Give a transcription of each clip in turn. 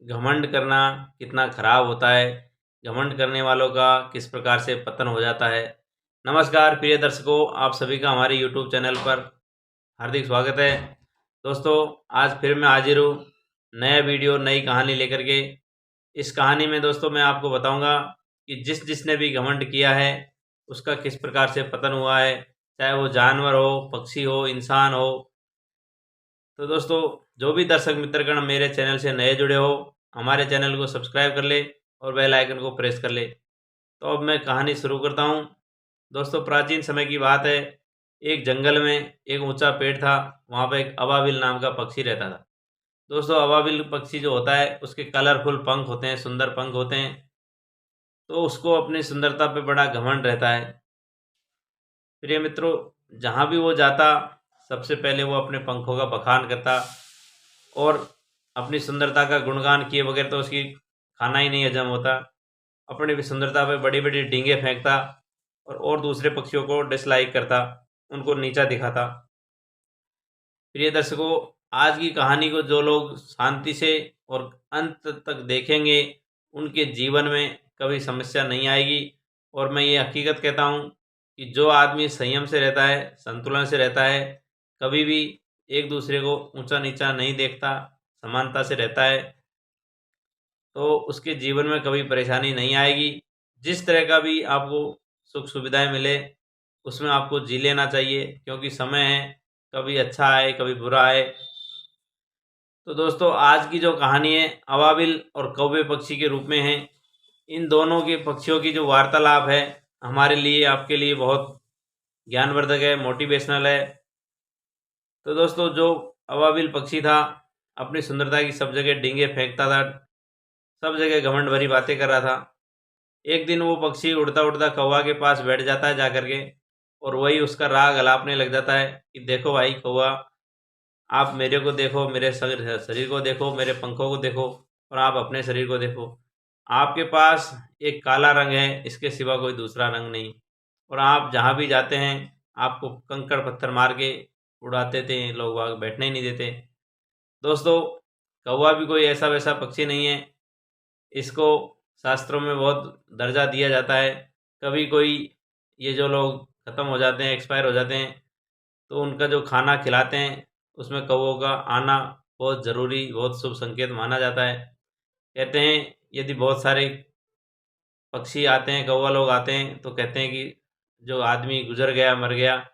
घमंड करना कितना खराब होता है, घमंड करने वालों का किस प्रकार से पतन हो जाता है। नमस्कार प्रिय दर्शकों, आप सभी का हमारे यूट्यूब चैनल पर हार्दिक स्वागत है। दोस्तों, आज फिर मैं हाजिर हूँ नया वीडियो, नई कहानी लेकर के। इस कहानी में दोस्तों मैं आपको बताऊंगा कि जिसने भी घमंड किया है उसका किस प्रकार से पतन हुआ है, चाहे वो जानवर हो, पक्षी हो, इंसान हो। तो दोस्तों, जो भी दर्शक मित्रगण मेरे चैनल से नए जुड़े हो, हमारे चैनल को सब्सक्राइब कर ले और बेल आइकन को प्रेस कर ले। तो अब मैं कहानी शुरू करता हूँ। दोस्तों, प्राचीन समय की बात है। एक जंगल में एक ऊंचा पेड़ था। वहाँ पर एक अबाबिल नाम का पक्षी रहता था। दोस्तों, अबाबिल पक्षी जो होता है उसके कलरफुल पंख होते हैं, सुंदर पंख होते हैं। तो उसको अपनी सुंदरता पे बड़ा घमंड रहता है। प्रिय मित्रों, जहाँ भी वो जाता सबसे पहले वो अपने पंखों का बखान करता और अपनी सुंदरता का गुणगान किए बगैर तो उसकी खाना ही नहीं हजम होता। अपनी भी सुंदरता पे बड़ी बड़ी डींगे फेंकता और दूसरे पक्षियों को डिसलाइक करता, उनको नीचा दिखाता। प्रिय दर्शकों, आज की कहानी को जो लोग शांति से और अंत तक देखेंगे उनके जीवन में कभी समस्या नहीं आएगी। और मैं ये हकीकत कहता हूँ कि जो आदमी संयम से रहता है, संतुलन से रहता है, कभी भी एक दूसरे को ऊंचा नीचा नहीं देखता, समानता से रहता है, तो उसके जीवन में कभी परेशानी नहीं आएगी। जिस तरह का भी आपको सुख सुविधाएं मिले उसमें आपको जी लेना चाहिए, क्योंकि समय है, कभी अच्छा आए कभी बुरा आए। तो दोस्तों, आज की जो कहानी है अबाबिल और कौवे पक्षी के रूप में है। इन दोनों के पक्षियों की जो वार्तालाप है हमारे लिए, आपके लिए बहुत ज्ञानवर्धक है, मोटिवेशनल है। तो दोस्तों, जो अबाबिल पक्षी था अपनी सुंदरता की सब जगह डींगे फेंकता था, सब जगह घमंड भरी बातें कर रहा था। एक दिन वो पक्षी उड़ता उड़ता कौवा के पास बैठ जाता है जाकर के, और वही उसका राग अलापने लग जाता है कि देखो भाई कौवा, आप मेरे को देखो, मेरे शरीर को देखो, मेरे पंखों को देखो, और आप अपने शरीर को देखो। आपके पास एक काला रंग है, इसके सिवा कोई दूसरा रंग नहीं। और आप जहाँ भी जाते हैं आपको कंकड़ पत्थर मार के उड़ाते थे लोग, वहाँ बैठने ही नहीं देते। दोस्तों, कौवा भी कोई ऐसा वैसा पक्षी नहीं है। इसको शास्त्रों में बहुत दर्जा दिया जाता है। कभी कोई ये जो लोग ख़त्म हो जाते हैं, एक्सपायर हो जाते हैं, तो उनका जो खाना खिलाते हैं उसमें कौवों का आना बहुत ज़रूरी, बहुत शुभ संकेत माना जाता है। कहते हैं यदि बहुत सारे पक्षी आते हैं, कौवा लोग आते हैं, तो कहते हैं कि जो आदमी गुजर गया, मर गया,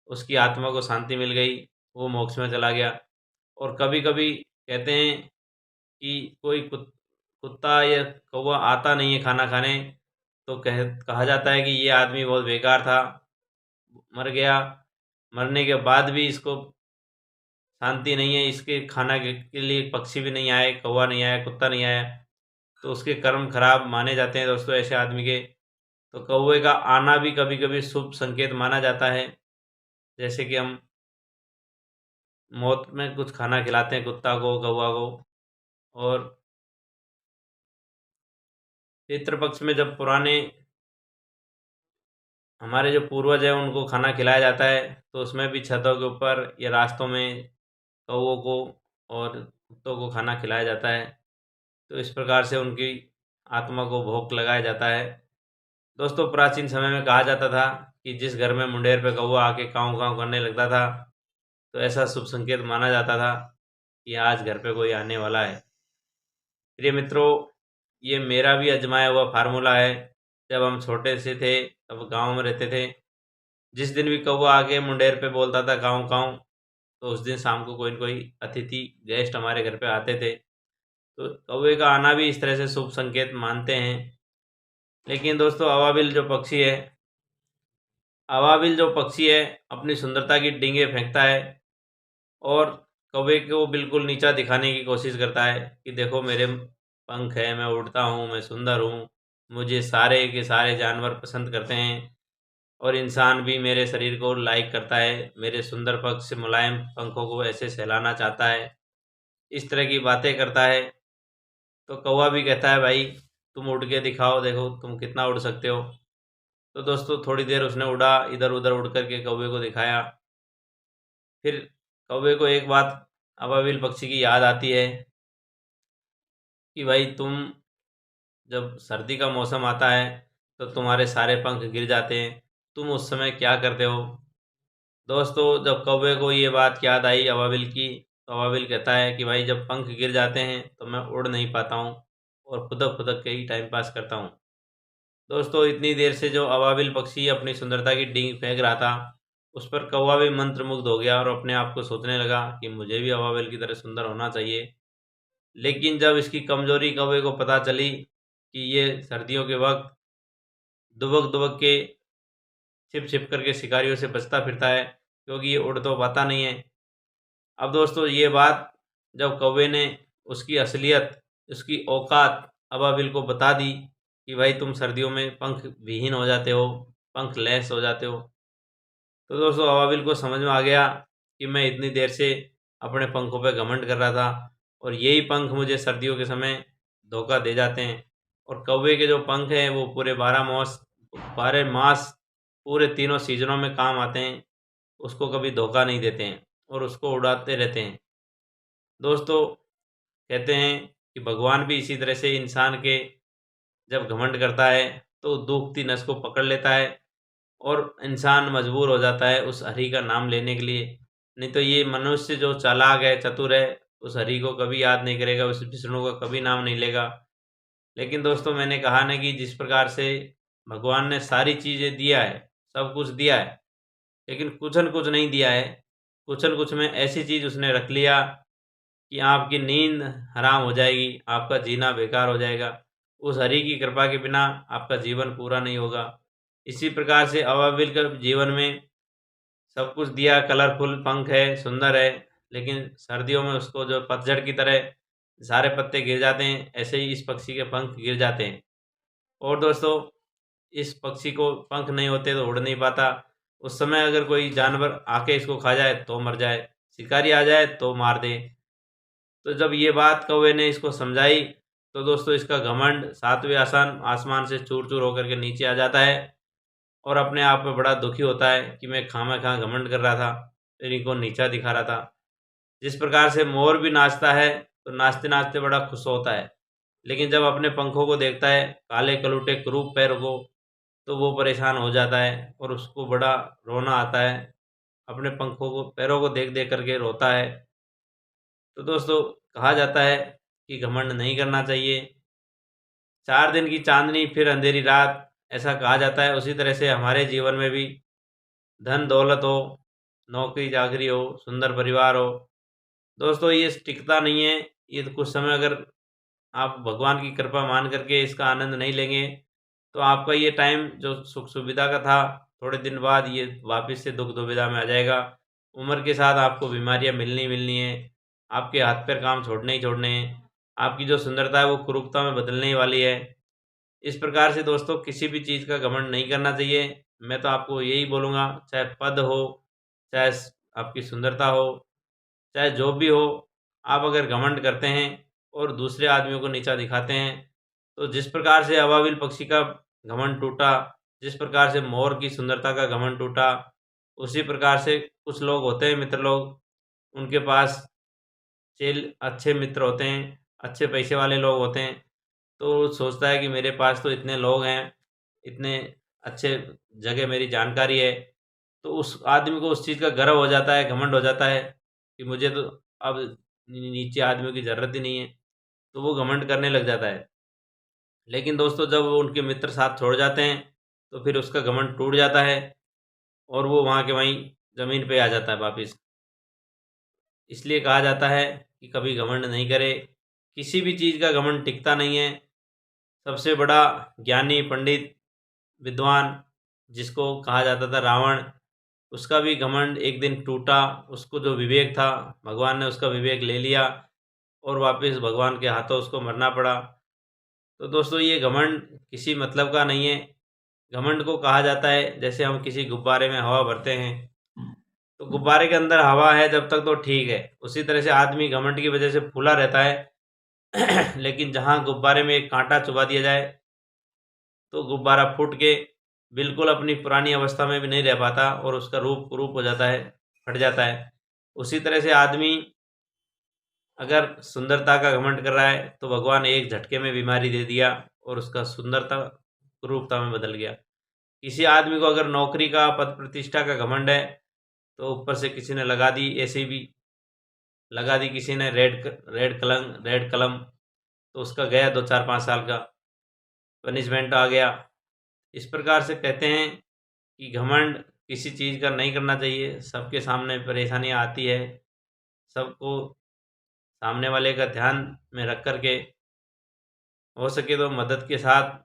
उसकी आत्मा को शांति मिल गई, वो मोक्ष में चला गया। और कभी कभी कहते हैं कि कोई कुत्ता या कौवा आता नहीं है खाना खाने, तो कहा जाता है कि ये आदमी बहुत बेकार था, मर गया। मरने के बाद भी इसको शांति नहीं है, इसके खाना के लिए पक्षी भी नहीं आए, कौवा नहीं आया, कुत्ता नहीं आया, तो उसके कर्म खराब माने जाते हैं दोस्तों ऐसे आदमी के। तो कौवे का आना भी कभी कभी शुभ संकेत माना जाता है। जैसे कि हम मौत में कुछ खाना खिलाते हैं कुत्ता को, कौवा को। और पितृपक्ष में जब पुराने हमारे जो पूर्वज हैं उनको खाना खिलाया जाता है, तो उसमें भी छतों के ऊपर या रास्तों में कौवों को और कुत्तों को खाना खिलाया जाता है। तो इस प्रकार से उनकी आत्मा को भोग लगाया जाता है। दोस्तों, प्राचीन समय में कहा जाता था कि जिस घर में मुंडेर पे कौवा आके काँव काँव करने लगता था, तो ऐसा शुभ संकेत माना जाता था कि आज घर पे कोई आने वाला है। प्रिय मित्रों, ये मेरा भी आजमाया हुआ फार्मूला है। जब हम छोटे से थे तब गांव में रहते थे, जिस दिन भी कौवा आके मुंडेर पे बोलता था काँव काँव, तो उस दिन शाम को कोई न कोई अतिथि गेस्ट हमारे घर पे आते थे। तो कौवे का आना भी इस तरह से शुभ संकेत मानते हैं। लेकिन दोस्तों, अबाबिल जो पक्षी है अपनी सुंदरता की डींगे फेंकता है और कौवे को बिल्कुल नीचा दिखाने की कोशिश करता है कि देखो मेरे पंख है, मैं उड़ता हूँ, मैं सुंदर हूँ, मुझे सारे के सारे जानवर पसंद करते हैं, और इंसान भी मेरे शरीर को लाइक करता है, मेरे सुंदर पंख से मुलायम पंखों को ऐसे सहलाना चाहता है। इस तरह की बातें करता है। तो कौवा भी कहता है भाई तुम उड़ के दिखाओ, देखो तुम कितना उड़ सकते हो। तो दोस्तों, थोड़ी देर उसने उड़ा, इधर उधर उड़ करके कौवे को दिखाया। फिर कौवे को एक बात अबाबिल पक्षी की याद आती है कि भाई तुम जब सर्दी का मौसम आता है तो तुम्हारे सारे पंख गिर जाते हैं, तुम उस समय क्या करते हो। दोस्तों जब कौवे को ये बात याद आई अबाबिल की, तो अबाबिल कहता है कि भाई जब पंख गिर जाते हैं तो मैं उड़ नहीं पाता हूँ और खुदक खुदक के ही टाइम पास करता हूँ। दोस्तों इतनी देर से जो अबाबिल पक्षी अपनी सुंदरता की डींग फेंक रहा था, उस पर कौवा भी मंत्रमुग्ध हो गया और अपने आप को सोचने लगा कि मुझे भी अबाबिल की तरह सुंदर होना चाहिए। लेकिन जब इसकी कमजोरी कौवे को पता चली कि ये सर्दियों के वक्त दुबक दुबक के छिप छिप करके शिकारियों से बचता फिरता है, क्योंकि ये उड़ तो पाता नहीं है। अब दोस्तों ये बात जब कौवे ने उसकी असलियत, उसकी औकात अबाबिल को बता दी कि भाई तुम सर्दियों में पंख विहीन हो जाते हो, पंख लैस हो जाते हो, तो दोस्तों अबाबिल को समझ में आ गया कि मैं इतनी देर से अपने पंखों पर घमंड कर रहा था और यही पंख मुझे सर्दियों के समय धोखा दे जाते हैं। और कौवे के जो पंख हैं वो पूरे 12 मास पूरे तीनों सीजनों में काम आते हैं, उसको कभी धोखा नहीं देते हैं और उसको उड़ाते रहते हैं। दोस्तों कहते हैं कि भगवान भी इसी तरह से इंसान के जब घमंड करता है तो दुखती नस को पकड़ लेता है और इंसान मजबूर हो जाता है उस हरि का नाम लेने के लिए। नहीं तो ये मनुष्य जो चालाक है, चतुर है, उस हरि को कभी याद नहीं करेगा, उस विष्णु का कभी नाम नहीं लेगा। लेकिन दोस्तों मैंने कहा ना कि जिस प्रकार से भगवान ने सारी चीज़ें दिया है, सब कुछ दिया है, लेकिन कुछ न कुछ नहीं दिया है। कुछ न कुछ में ऐसी चीज़ उसने रख लिया कि आपकी नींद हराम हो जाएगी, आपका जीना बेकार हो जाएगा। उस हरि की कृपा के बिना आपका जीवन पूरा नहीं होगा। इसी प्रकार से अबाबिल के जीवन में सब कुछ दिया, कलरफुल पंख है, सुंदर है, लेकिन सर्दियों में उसको जो पतझड़ की तरह सारे पत्ते गिर जाते हैं, ऐसे ही इस पक्षी के पंख गिर जाते हैं। और दोस्तों इस पक्षी को पंख नहीं होते तो उड़ नहीं पाता। उस समय अगर कोई जानवर आके इसको खा जाए तो मर जाए, शिकारी आ जाए तो मार दे। तो जब ये बात कौवे ने इसको समझाई तो दोस्तों इसका घमंड सातवें आसमान से चूर चूर होकर के नीचे आ जाता है और अपने आप में बड़ा दुखी होता है कि मैं खामा घमंड कर रहा था, फिर इनको नीचा दिखा रहा था। जिस प्रकार से मोर भी नाचता है तो नाचते नाचते बड़ा खुश होता है, लेकिन जब अपने पंखों को देखता है, काले कलूटे क्रूप पैर को, तो वो परेशान हो जाता है और उसको बड़ा रोना आता है। अपने पंखों को, पैरों को देख देख करके रोता है। तो दोस्तों कहा जाता है कि घमंड नहीं करना चाहिए। 4 दिन की चांदनी फिर अंधेरी रात, ऐसा कहा जाता है। उसी तरह से हमारे जीवन में भी धन दौलत हो, नौकरी चाकरी हो, सुंदर परिवार हो, दोस्तों ये टिकता नहीं है। ये तो कुछ समय अगर आप भगवान की कृपा मान करके इसका आनंद नहीं लेंगे तो आपका ये टाइम जो सुख सुविधा का था, थोड़े दिन बाद ये वापस से दुख दुविधा में आ जाएगा। उम्र के साथ आपको बीमारियां मिलनी मिलनी है, आपके हाथ पैर काम छोड़ने ही छोड़ने हैं, आपकी जो सुंदरता है वो कुरूपता में बदलने ही वाली है। इस प्रकार से दोस्तों किसी भी चीज़ का घमंड नहीं करना चाहिए। मैं तो आपको यही बोलूँगा, चाहे पद हो, चाहे आपकी सुंदरता हो, चाहे जो भी हो, आप अगर घमंड करते हैं और दूसरे आदमियों को नीचा दिखाते हैं, तो जिस प्रकार से अबाबिल पक्षी का घमंड टूटा, जिस प्रकार से मोर की सुंदरता का घमंड टूटा, उसी प्रकार से कुछ लोग होते हैं, मित्र लोग, उनके पास चेल अच्छे मित्र होते हैं, अच्छे पैसे वाले लोग होते हैं, तो वो सोचता है कि मेरे पास तो इतने लोग हैं, इतने अच्छे जगह मेरी जानकारी है, तो उस आदमी को उस चीज़ का गर्व हो जाता है, घमंड हो जाता है कि मुझे तो अब नीचे आदमियों की ज़रूरत ही नहीं है, तो वो घमंड करने लग जाता है। लेकिन दोस्तों जब वो उनके मित्र साथ छोड़ जाते हैं तो फिर उसका घमंड टूट जाता है और वो वहाँ के वहीं ज़मीन पे आ जाता है वापस। इसलिए कहा जाता है कि कभी घमंड नहीं करे, किसी भी चीज़ का घमंड टिकता नहीं है। सबसे बड़ा ज्ञानी पंडित विद्वान जिसको कहा जाता था रावण, उसका भी घमंड एक दिन टूटा। उसको जो विवेक था, भगवान ने उसका विवेक ले लिया और वापस भगवान के हाथों उसको मरना पड़ा। तो दोस्तों ये घमंड किसी मतलब का नहीं है। घमंड को कहा जाता है जैसे हम किसी गुब्बारे में हवा भरते हैं, तो गुब्बारे के अंदर हवा है जब तक तो ठीक है, उसी तरह से आदमी घमंड की वजह से फूला रहता है लेकिन जहाँ गुब्बारे में एक कांटा चुभा दिया जाए तो गुब्बारा फूट के बिल्कुल अपनी पुरानी अवस्था में भी नहीं रह पाता और उसका रूप कुरूप हो जाता है, फट जाता है। उसी तरह से आदमी अगर सुंदरता का घमंड कर रहा है तो भगवान एक झटके में बीमारी दे दिया और उसका सुंदरता कुरूपता में बदल गया। किसी आदमी को अगर नौकरी का, पद प्रतिष्ठा का घमंड है तो ऊपर से किसी ने लगा दी, ऐसे भी लगा दी किसी ने रेड कलम, तो उसका गया 2-4-5 साल का पनिशमेंट आ गया। इस प्रकार से कहते हैं कि घमंड किसी चीज़ का नहीं करना चाहिए। सबके सामने परेशानियां आती है, सबको सामने वाले का ध्यान में रख कर के हो सके तो मदद के साथ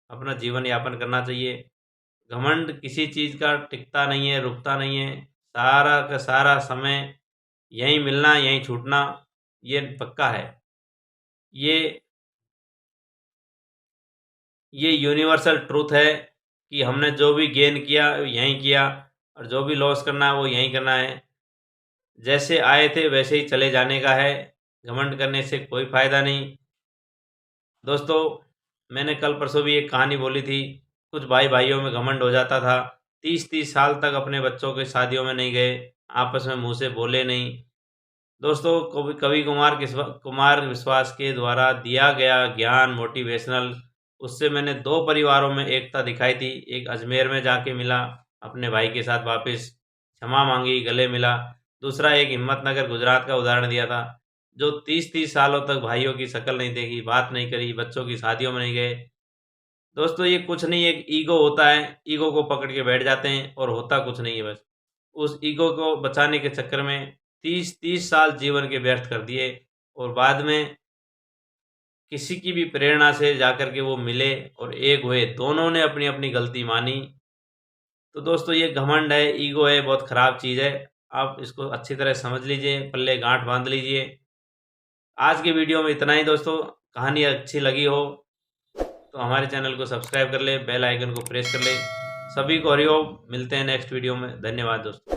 अपना जीवन यापन करना चाहिए। घमंड किसी चीज़ का टिकता नहीं है, रुकता नहीं है। सारा का सारा समय यहीं मिलना, यहीं छूटना, ये पक्का है। ये यूनिवर्सल ट्रूथ है कि हमने जो भी गेन किया यहीं किया और जो भी लॉस करना है वो यहीं करना है। जैसे आए थे वैसे ही चले जाने का है। घमंड करने से कोई फ़ायदा नहीं। दोस्तों, मैंने कल परसों भी एक कहानी बोली थी। कुछ भाई भाइयों में घमंड हो जाता था। 30-30 साल तक अपने बच्चों के शादियों में नहीं गए, आपस में मुँह से बोले नहीं। दोस्तों, कवि कुमार विश्वास के द्वारा दिया गया ज्ञान मोटिवेशनल, उससे मैंने 2 परिवारों में एकता दिखाई थी। एक अजमेर में जाके मिला, अपने भाई के साथ वापस क्षमा मांगी, गले मिला। दूसरा एक हिम्मतनगर गुजरात का उदाहरण दिया था, जो 30-30 सालों तक भाइयों की शक्ल नहीं देखी, बात नहीं करी, बच्चों की शादियों में नहीं गए। दोस्तों, ये कुछ नहीं, एक ईगो होता है, ईगो को पकड़ के बैठ जाते हैं और होता कुछ नहीं है। बस उस ईगो को बचाने के चक्कर में 30-30 साल जीवन के व्यर्थ कर दिए और बाद में किसी की भी प्रेरणा से जाकर के वो मिले और एक हुए, दोनों ने अपनी अपनी गलती मानी। तो दोस्तों, ये घमंड है, ईगो है, बहुत ख़राब चीज़ है। आप इसको अच्छी तरह समझ लीजिए, पल्ले गांठ बांध लीजिए। आज के वीडियो में इतना ही दोस्तों। कहानी अच्छी लगी हो तो हमारे चैनल को सब्सक्राइब कर ले, बेल आइकन को प्रेस कर ले। सभी को हरिओम। मिलते हैं नेक्स्ट वीडियो में। धन्यवाद दोस्तों।